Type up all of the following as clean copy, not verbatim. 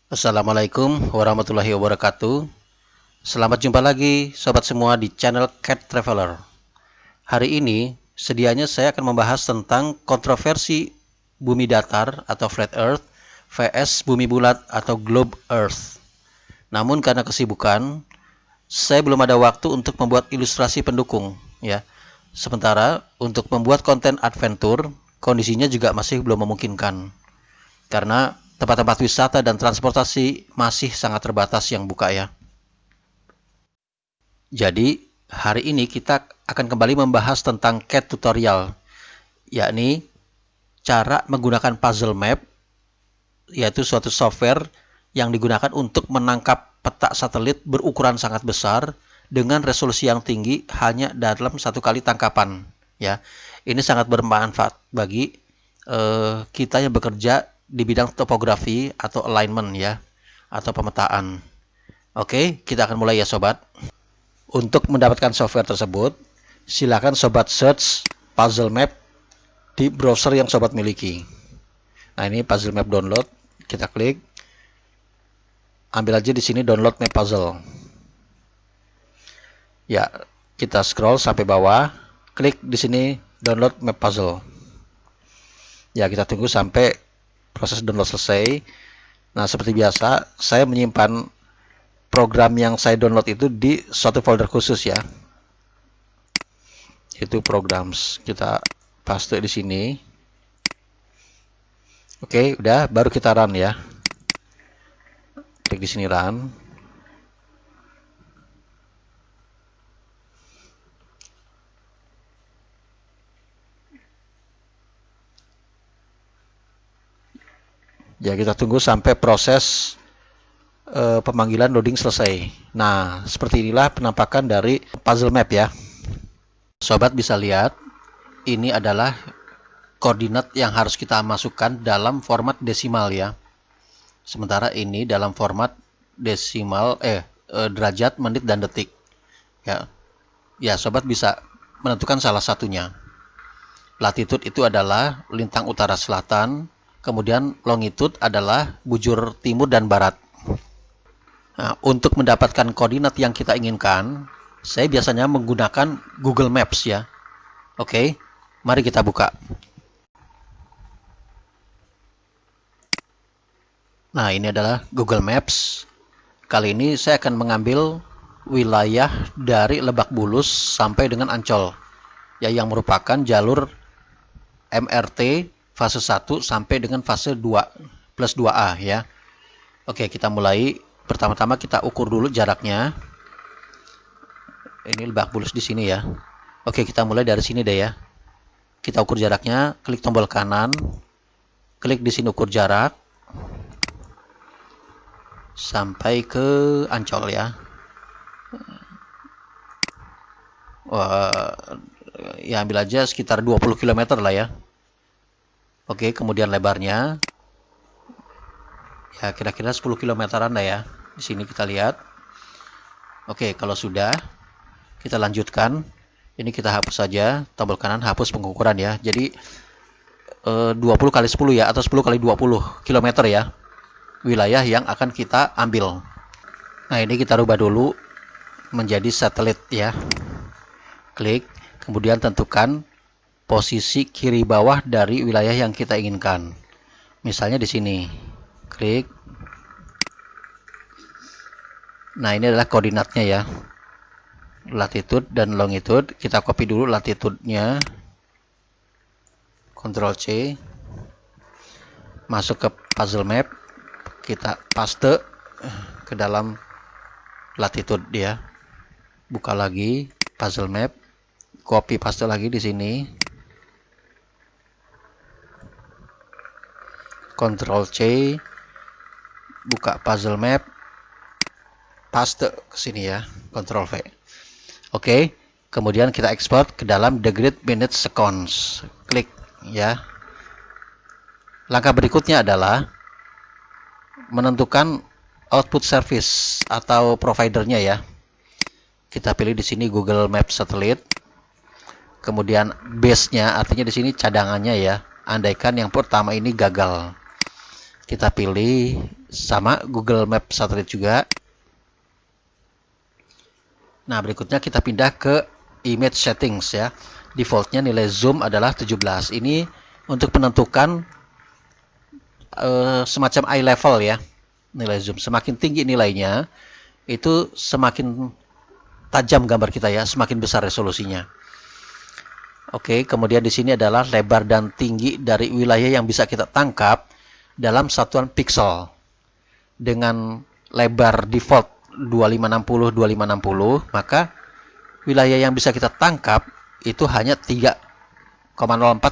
Assalamualaikum warahmatullahi wabarakatuh. Selamat jumpa lagi sobat semua di channel Cat Traveler. Hari ini sedianya saya akan membahas tentang kontroversi bumi datar atau flat earth vs bumi bulat atau globe earth. Namun karena kesibukan, saya belum ada waktu untuk membuat ilustrasi pendukung ya. Sementara untuk membuat konten adventure, kondisinya juga masih belum memungkinkan. Karena tempat-tempat wisata dan transportasi masih sangat terbatas yang buka ya. Jadi, hari ini kita akan kembali membahas tentang CAD tutorial, yakni cara menggunakan puzzle map, yaitu suatu software yang digunakan untuk menangkap peta satelit berukuran sangat besar dengan resolusi yang tinggi hanya dalam satu kali tangkapan ya. Ini sangat bermanfaat bagi kita yang bekerja di bidang topografi atau alignment ya, atau pemetaan. Oke, kita akan mulai ya sobat. Untuk mendapatkan software tersebut, silakan sobat search puzzle map di browser yang sobat miliki. Nah, ini puzzle map download, kita klik. Ambil aja di sini download map puzzle. Ya, kita scroll sampai bawah, klik di sini download map puzzle. Ya, kita tunggu sampai proses download selesai. Nah, seperti biasa, saya menyimpan program yang saya download itu di suatu folder khusus ya. Itu programs. Kita paste di sini. Oke, udah, baru kita run ya. Klik di sini run. Ya, kita tunggu sampai proses pemanggilan loading selesai. Nah, seperti inilah penampakan dari puzzle map ya. Sobat bisa lihat, ini adalah koordinat yang harus kita masukkan dalam format desimal ya. Sementara ini dalam format desimal derajat, menit, dan detik. Ya, ya sobat bisa menentukan salah satunya. Latitude itu adalah lintang utara selatan. Kemudian longitude adalah bujur timur dan barat. Nah, untuk mendapatkan koordinat yang kita inginkan, saya biasanya menggunakan Google Maps ya. Oke, mari kita buka. Nah, ini adalah Google Maps. Kali ini saya akan mengambil wilayah dari Lebak Bulus sampai dengan Ancol, ya, yang merupakan jalur MRT fase 1 sampai dengan fase 2 plus 2A ya. Oke, kita mulai. Pertama-tama kita ukur dulu jaraknya. Ini Lebak Bulus di sini ya. Oke, kita mulai dari sini deh ya. Kita ukur jaraknya, klik tombol kanan. Klik di sini ukur jarak. Sampai ke Ancol ya. Wah, ya ambil aja sekitar 20 km lah ya. Oke, kemudian lebarnya ya kira-kira 10 km-an lah ya. Di sini kita lihat. Oke, kalau sudah kita lanjutkan. Ini kita hapus saja tombol kanan, hapus pengukuran ya. Jadi 20 kali 10 ya, atau 10 kali 20 km ya. Wilayah yang akan kita ambil. Nah, ini kita rubah dulu menjadi satelit ya. Klik, kemudian tentukan posisi kiri bawah dari wilayah yang kita inginkan. Misalnya di sini. Klik. Nah, ini adalah koordinatnya ya. Latitude dan longitude. Kita copy dulu latitude-nya. Ctrl C. Masuk ke puzzle map. Kita paste ke dalam latitude dia. Buka lagi puzzle map. Copy paste lagi di sini. Ctrl C, buka puzzle map, paste ke sini ya, Ctrl V. Oke, kemudian kita ekspor ke dalam degree minutes seconds. Klik ya. Langkah berikutnya adalah menentukan output service atau providernya ya. Kita pilih di sini Google Maps Satellite. Kemudian base-nya, artinya di sini cadangannya ya. Andaikan yang pertama ini gagal. Kita pilih sama Google Map satelit juga. Nah, berikutnya kita pindah ke image settings ya. Defaultnya nilai zoom adalah 17. Ini untuk menentukan semacam eye level ya. Nilai zoom semakin tinggi nilainya, itu semakin tajam gambar kita ya, semakin besar resolusinya. Oke, kemudian di sini adalah lebar dan tinggi dari wilayah yang bisa kita tangkap dalam satuan pixel. Dengan lebar default 2560 2560, maka wilayah yang bisa kita tangkap itu hanya 3,04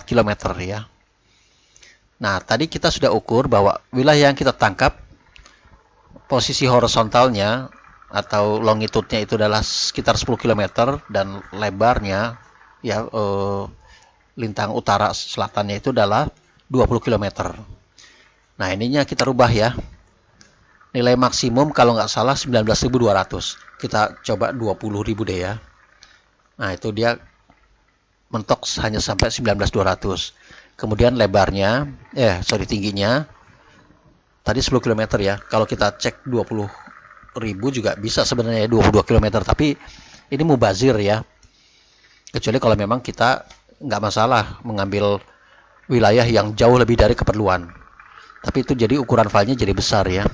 km ya. Nah, tadi kita sudah ukur bahwa wilayah yang kita tangkap posisi horizontalnya atau longitudenya itu adalah sekitar 10 km dan lebarnya ya lintang utara selatannya itu adalah 20 km. Nah, ininya kita rubah ya. Nilai maksimum kalau nggak salah 19.200. Kita coba 20.000 deh ya. Nah, itu dia mentok hanya sampai 19.200. Kemudian lebarnya, tingginya tadi 10 km ya. Kalau kita cek 20.000 juga bisa sebenarnya 22 km, tapi ini mubazir ya. Kecuali kalau memang kita nggak masalah mengambil wilayah yang jauh lebih dari keperluan. Tapi itu jadi ukuran filenya jadi besar ya.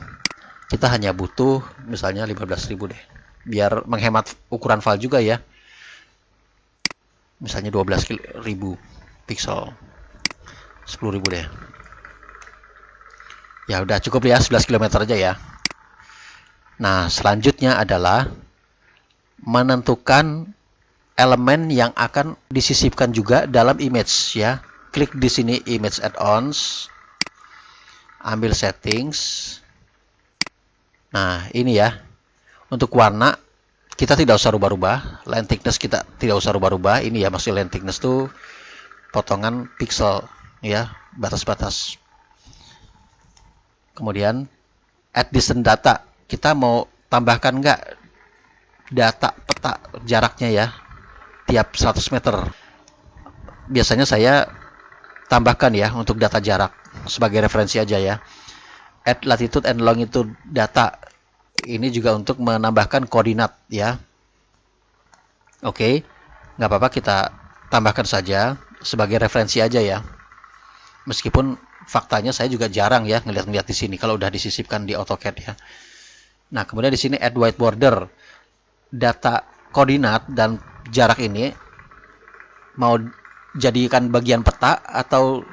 Kita hanya butuh misalnya 15.000 deh. Biar menghemat ukuran file juga ya. Misalnya 12.000 pixel. 10.000 deh. Ya udah cukup ya 11 km aja ya. Nah, selanjutnya adalah menentukan elemen yang akan disisipkan juga dalam image ya. Klik di sini image add-ons. Ambil settings. Nah, ini ya. Untuk warna kita tidak usah rubah-rubah. Line thickness kita tidak usah rubah-rubah. Ini ya, maksud line thickness tuh potongan pixel ya, batas-batas. Kemudian add distance data. Kita mau tambahkan nggak data peta jaraknya ya tiap 100 meter. Biasanya saya tambahkan ya untuk data jarak sebagai referensi aja ya. Add latitude and longitude data. Ini juga untuk menambahkan koordinat ya. Oke, nggak apa-apa kita tambahkan saja sebagai referensi aja ya. Meskipun faktanya saya juga jarang ya ngeliat-ngeliat di sini kalau udah disisipkan di AutoCAD ya. Nah, kemudian di sini add white border. Data koordinat dan jarak ini mau jadikan bagian peta atau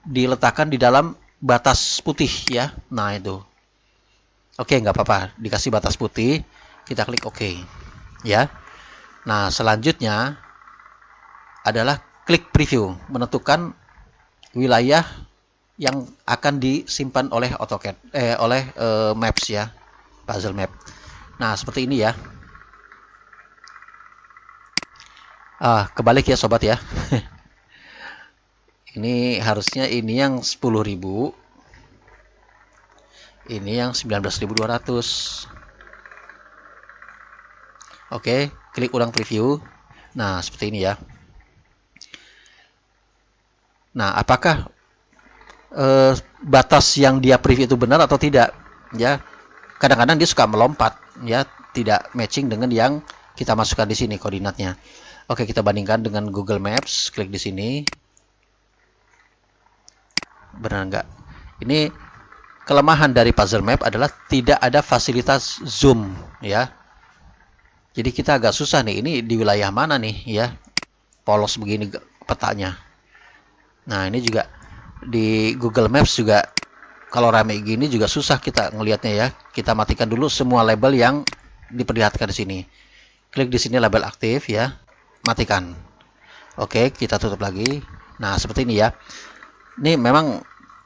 diletakkan di dalam batas putih ya. Nah, itu. Oke, nggak apa-apa. Dikasih batas putih, kita klik OK. Ya. Nah, selanjutnya adalah klik preview, menentukan wilayah yang akan disimpan oleh AutoCAD, oleh Maps ya, puzzle map. Nah, seperti ini ya. Kebalik ya sobat ya. Ini harusnya ini yang 10.000. Ini yang 19.200. Oke, klik ulang preview. Nah, seperti ini ya. Nah, apakah batas yang dia preview itu benar atau tidak? Ya, kadang-kadang dia suka melompat, ya, tidak matching dengan yang kita masukkan di sini koordinatnya. Oke, kita bandingkan dengan Google Maps. Klik di sini. Benar nggak? Ini kelemahan dari puzzle map adalah tidak ada fasilitas zoom, ya. Jadi kita agak susah nih, ini di wilayah mana nih, ya? Polos begini petanya. Nah, ini juga di Google Maps juga kalau rame gini juga susah kita ngelihatnya ya. Kita matikan dulu semua label yang diperlihatkan di sini. Klik di sini label aktif ya. Matikan. Oke, kita tutup lagi. Nah, seperti ini ya. Ini memang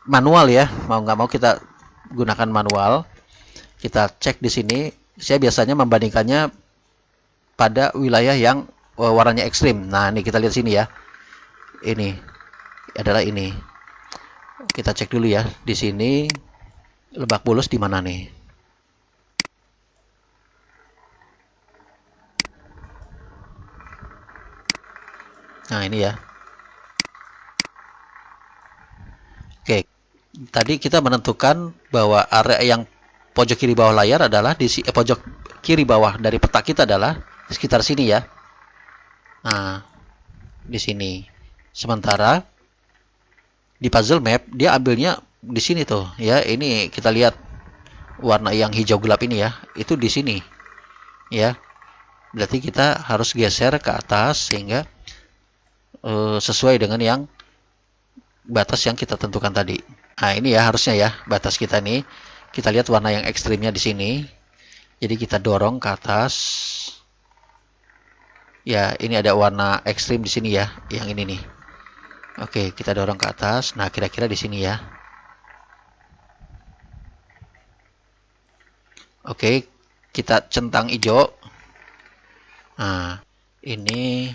manual ya. Mau nggak mau kita gunakan manual. Kita cek di sini. Saya biasanya membandingkannya pada wilayah yang warnanya ekstrim. Nah, ini kita lihat sini ya. Ini adalah ini. Kita cek dulu ya. Di sini Lebak Bulus di mana nih? Nah, ini ya. Oke. Tadi kita menentukan bahwa area yang pojok kiri bawah layar adalah pojok kiri bawah dari peta kita adalah sekitar sini ya. Nah, di sini. Sementara di puzzle map dia ambilnya di sini tuh ya. Ini kita lihat warna yang hijau gelap ini ya. Itu di sini. Ya. Berarti kita harus geser ke atas sehingga sesuai dengan yang batas yang kita tentukan tadi. Nah, ini ya harusnya ya batas kita nih. Kita lihat warna yang ekstrimnya di sini. Jadi kita dorong ke atas. Ya, ini ada warna ekstrim di sini ya, yang ini nih. Oke, kita dorong ke atas. Nah, kira-kira di sini ya. Oke, kita centang hijau. Nah, ini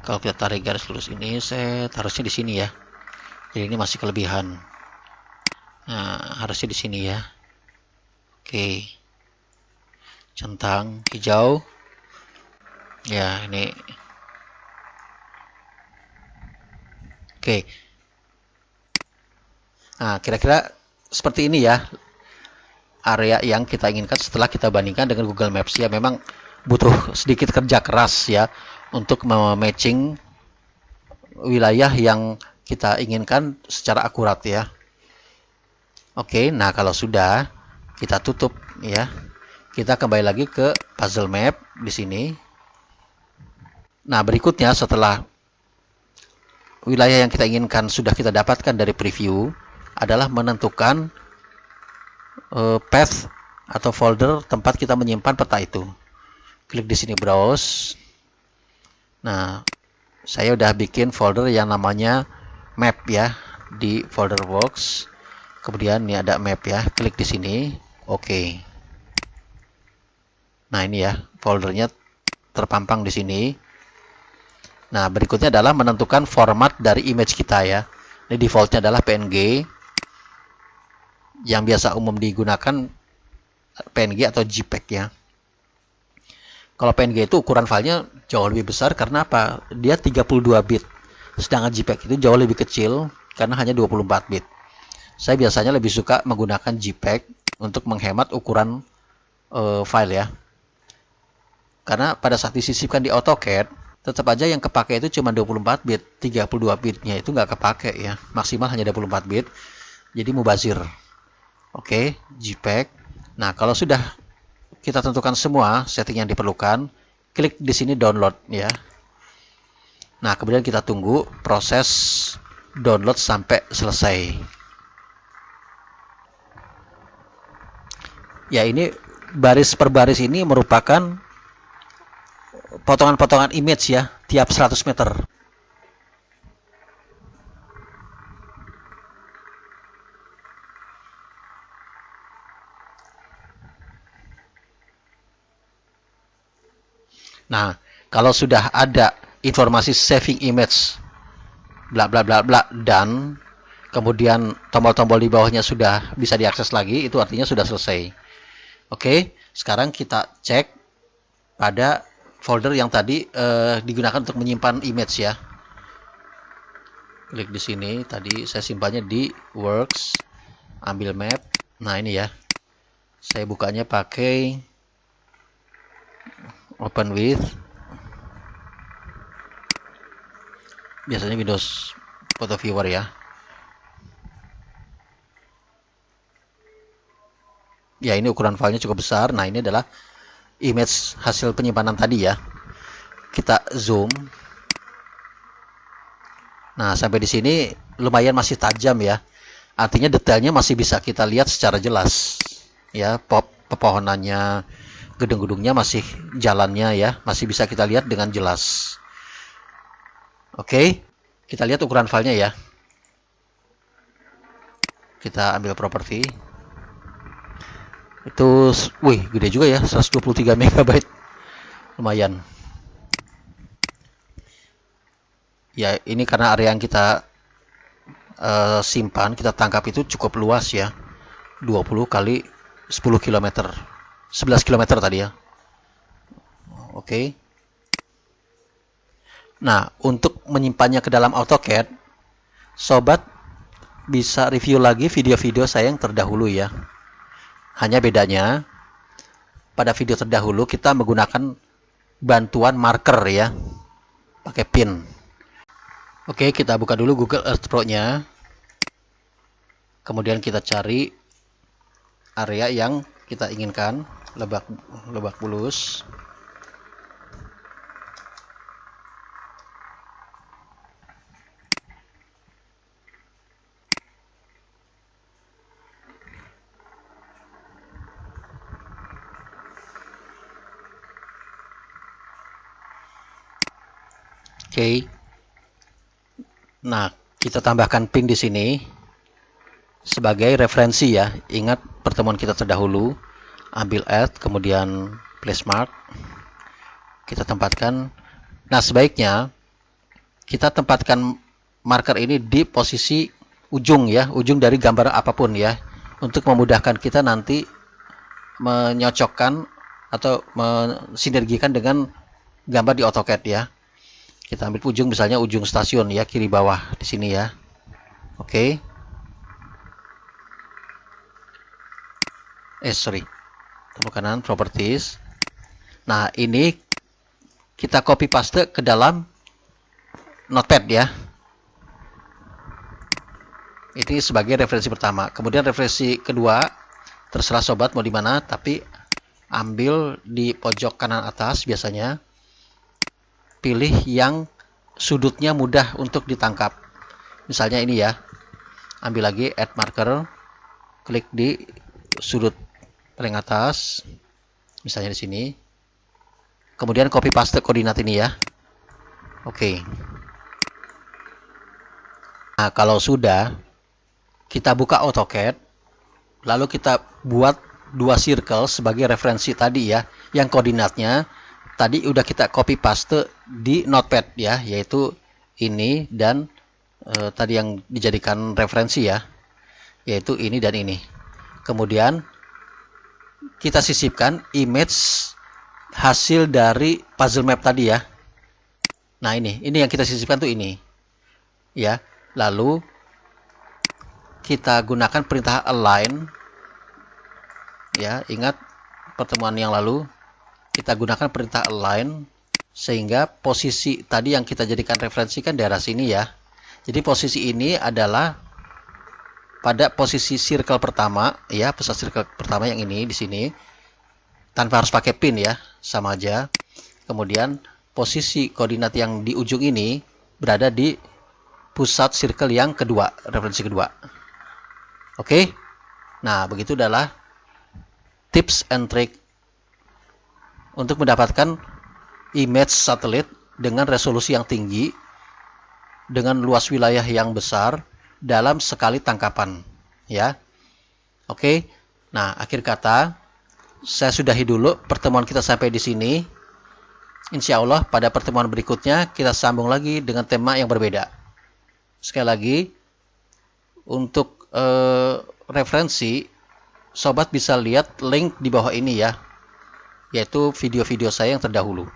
kalau kita tarik garis lurus ini, saya harusnya di sini ya. Jadi ini masih kelebihan. Nah, harusnya di sini ya. Oke. Centang hijau. Ya, ini. Oke. Nah, kira-kira seperti ini ya. Area yang kita inginkan setelah kita bandingkan dengan Google Maps ya. Memang butuh sedikit kerja keras ya untuk mematching wilayah yang kita inginkan secara akurat ya. Oke, nah kalau sudah kita tutup ya. Kita kembali lagi ke puzzle map di sini. Nah, berikutnya setelah wilayah yang kita inginkan sudah kita dapatkan dari preview adalah menentukan path atau folder tempat kita menyimpan peta itu. Klik di sini browse. Nah, saya udah bikin folder yang namanya map ya di folder box. Kemudian ini ada map ya. Klik di sini. Oke. Nah, ini ya foldernya terpampang di sini. Nah, berikutnya adalah menentukan format dari image kita ya. Ini defaultnya adalah PNG. Yang biasa umum digunakan PNG atau JPEG ya. Kalau PNG itu ukuran filenya jauh lebih besar karena apa? Dia 32 bit. Sedangkan JPEG itu jauh lebih kecil karena hanya 24 bit. Saya biasanya lebih suka menggunakan JPEG untuk menghemat ukuran file ya. Karena pada saat disisipkan di AutoCAD, tetap aja yang kepake itu cuma 24 bit, 32 bitnya itu nggak kepake ya. Maksimal hanya 24 bit, jadi mubazir. Oke, JPEG. Nah, kalau sudah kita tentukan semua setting yang diperlukan, klik di sini download ya. Nah, kemudian kita tunggu proses download sampai selesai. Ya, ini baris per baris ini merupakan potongan-potongan image ya, tiap 100 meter. Nah, kalau sudah ada informasi saving image bla bla bla bla dan kemudian tombol-tombol di bawahnya sudah bisa diakses lagi, itu artinya sudah selesai. Oke, sekarang kita cek pada folder yang tadi digunakan untuk menyimpan image ya. Klik di sini, tadi saya simpannya di works, ambil map. Nah, ini ya. Saya bukanya pakai open with. Biasanya Windows Photo Viewer ya. Ya, ini ukuran filenya cukup besar. Nah, ini adalah image hasil penyimpanan tadi ya. Kita zoom. Nah, sampai di sini lumayan masih tajam ya. Artinya detailnya masih bisa kita lihat secara jelas. Ya, pepohonannya, gedung-gedungnya masih, jalannya ya, masih bisa kita lihat dengan jelas. Oke, kita lihat ukuran filenya ya. Kita ambil properti. Itu, wih, gede juga ya, 123 MB. Lumayan. Ya, ini karena area yang kita simpan, kita tangkap itu cukup luas ya. 20 kali 10 km. 11 km tadi ya. Oke. Nah, untuk menyimpannya ke dalam AutoCAD, sobat bisa review lagi video-video saya yang terdahulu ya. Hanya bedanya pada video terdahulu kita menggunakan bantuan marker ya, pakai pin. Oke, kita buka dulu Google Earth Pro-nya. Kemudian kita cari area yang kita inginkan, Lebak Bulus. Oke. Nah, kita tambahkan pin di sini sebagai referensi ya. Ingat pertemuan kita terdahulu, ambil add, kemudian place mark. Kita tempatkan. Nah, sebaiknya kita tempatkan marker ini di posisi ujung ya, ujung dari gambar apapun ya, untuk memudahkan kita nanti menyocokkan atau mensinergikan dengan gambar di AutoCAD ya. Kita ambil ujung, misalnya ujung stasiun ya, kiri bawah di sini ya. Oke. Tombol kanan properties. Nah, ini kita copy paste ke dalam Notepad ya. Ini sebagai referensi pertama. Kemudian referensi kedua, terserah sobat mau di mana, tapi ambil di pojok kanan atas biasanya. Pilih yang sudutnya mudah untuk ditangkap. Misalnya ini ya. Ambil lagi add marker, klik di sudut paling atas. Misalnya di sini. Kemudian copy paste koordinat ini ya. Oke. Nah, kalau sudah, kita buka AutoCAD, lalu kita buat dua circle sebagai referensi tadi ya, yang koordinatnya tadi udah kita copy paste di Notepad ya, yaitu ini dan tadi yang dijadikan referensi ya, yaitu ini dan ini. Kemudian kita sisipkan image hasil dari puzzle map tadi ya. Nah, ini yang kita sisipkan tuh ini ya. Lalu kita gunakan perintah align ya, ingat pertemuan yang lalu kita gunakan perintah align sehingga posisi tadi yang kita jadikan referensi kan daerah sini ya. Jadi posisi ini adalah pada posisi circle pertama ya, pusat circle pertama yang ini di sini, tanpa harus pakai pin ya, sama aja. Kemudian posisi koordinat yang di ujung ini berada di pusat circle yang kedua, referensi kedua. Oke. Nah, begitu adalah tips and trick untuk mendapatkan image satelit dengan resolusi yang tinggi, dengan luas wilayah yang besar dalam sekali tangkapan ya. Oke. Nah, akhir kata saya sudahi dulu pertemuan kita sampai di sini. Insya Allah pada pertemuan berikutnya kita sambung lagi dengan tema yang berbeda. Sekali lagi, untuk referensi, sobat bisa lihat link di bawah ini ya, yaitu video-video saya yang terdahulu.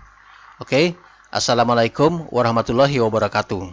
Oke, assalamualaikum warahmatullahi wabarakatuh.